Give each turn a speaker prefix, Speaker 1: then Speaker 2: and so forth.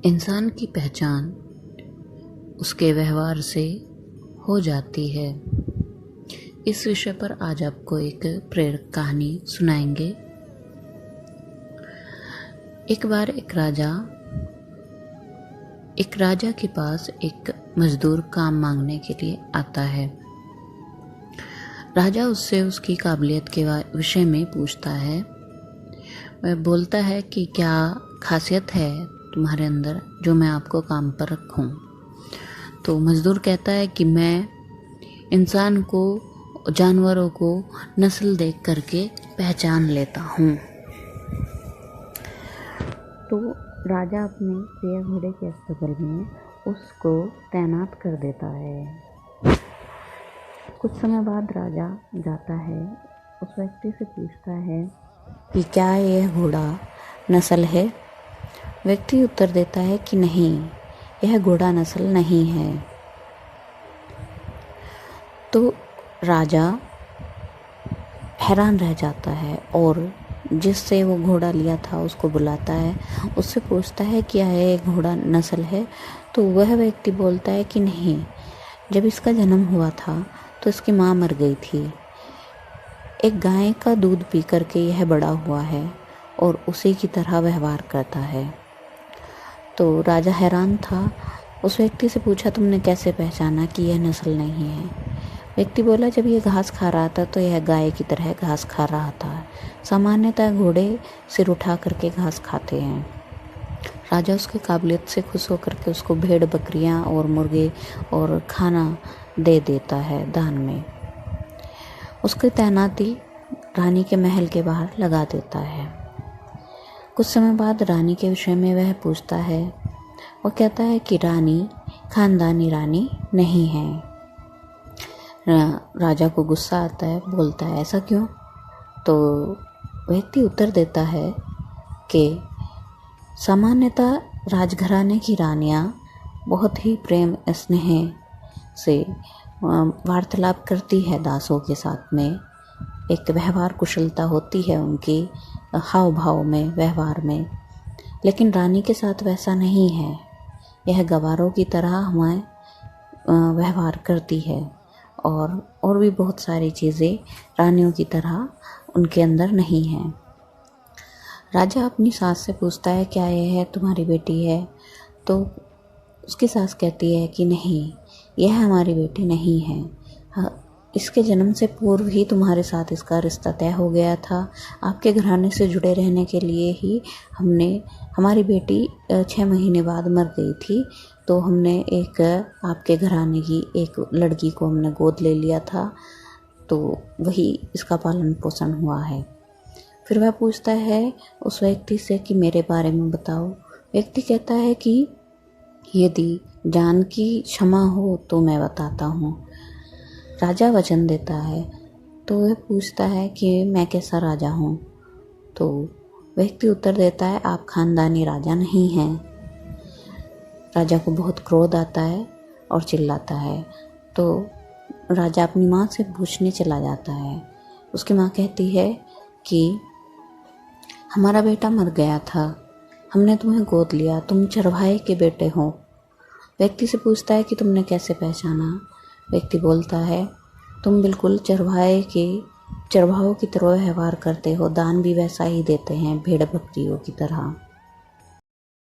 Speaker 1: इंसान की पहचान उसके व्यवहार से हो जाती है। इस विषय पर आज आपको एक प्रेरक कहानी सुनाएंगे। एक बार एक राजा के पास एक मजदूर काम मांगने के लिए आता है। राजा उससे उसकी काबिलियत के विषय में पूछता है। वह बोलता है कि क्या खासियत है तुम्हारे अंदर जो मैं आपको काम पर रखूं। तो मजदूर कहता है कि मैं इंसान को, जानवरों को नस्ल देख करके पहचान लेता हूँ। तो राजा अपने प्रिय घोड़े के अस्तबल में उसको तैनात कर देता है। कुछ समय बाद राजा जाता है, उस व्यक्ति से पूछता है कि क्या यह घोड़ा नस्ल है। व्यक्ति उत्तर देता है कि नहीं, यह घोड़ा नस्ल नहीं है। तो राजा हैरान रह जाता है और जिससे वो घोड़ा लिया था उसको बुलाता है, उससे पूछता है क्या यह घोड़ा नस्ल है। तो वह व्यक्ति बोलता है कि नहीं, जब इसका जन्म हुआ था तो इसकी माँ मर गई थी। एक गाय का दूध पी करके यह बड़ा हुआ है और उसी की तरह व्यवहार करता है। तो राजा हैरान था। उस व्यक्ति से पूछा, तुमने कैसे पहचाना कि यह नस्ल नहीं है। व्यक्ति बोला, जब यह घास खा रहा था तो यह गाय की तरह घास खा रहा था। सामान्यतः घोड़े सिर उठा करके घास खाते हैं। राजा उसकी काबिलियत से खुश होकर के उसको भेड़, बकरियां और मुर्गे और खाना दे देता है दान में। उसकी तैनाती रानी के महल के बाहर लगा देता है। कुछ समय बाद रानी के विषय में वह पूछता है। वो कहता है कि रानी खानदानी रानी नहीं है। राजा को गुस्सा आता है, बोलता है ऐसा क्यों। तो व्यक्ति उत्तर देता है कि सामान्यतः राजघराने की रानियां बहुत ही प्रेम स्नेह से वार्तालाप करती है दासों के साथ में। एक व्यवहार कुशलता होती है उनकी हाव भाव में, व्यवहार में। लेकिन रानी के साथ वैसा नहीं है। यह गवारों की तरह हमें व्यवहार करती है और भी बहुत सारी चीज़ें रानियों की तरह उनके अंदर नहीं है। राजा अपनी सास से पूछता है, क्या यह है तुम्हारी बेटी है। तो उसकी सास कहती है कि नहीं, यह हमारी बेटी नहीं है। इसके जन्म से पूर्व ही तुम्हारे साथ इसका रिश्ता तय हो गया था। आपके घराने से जुड़े रहने के लिए ही हमारी बेटी 6 महीने बाद मर गई थी। तो हमने एक आपके घराने की एक लड़की को हमने गोद ले लिया था, तो वही इसका पालन पोषण हुआ है। फिर वह पूछता है उस व्यक्ति से कि मेरे बारे में बताओ। व्यक्ति कहता है कि यदि जान की क्षमा हो तो मैं बताता हूँ। राजा वचन देता है। तो वह पूछता है कि मैं कैसा राजा हूँ। तो व्यक्ति उत्तर देता है, आप खानदानी राजा नहीं हैं। राजा को बहुत क्रोध आता है और चिल्लाता है। तो राजा अपनी माँ से पूछने चला जाता है। उसकी माँ कहती है कि हमारा बेटा मर गया था, हमने तुम्हें गोद लिया, तुम चरवाहे के बेटे हो। व्यक्ति से पूछता है कि तुमने कैसे पहचाना। व्यक्ति बोलता है, तुम बिल्कुल चरवाहों की तरह व्यवहार करते हो, दान भी वैसा ही देते हैं भेड़ बकरियों की तरह।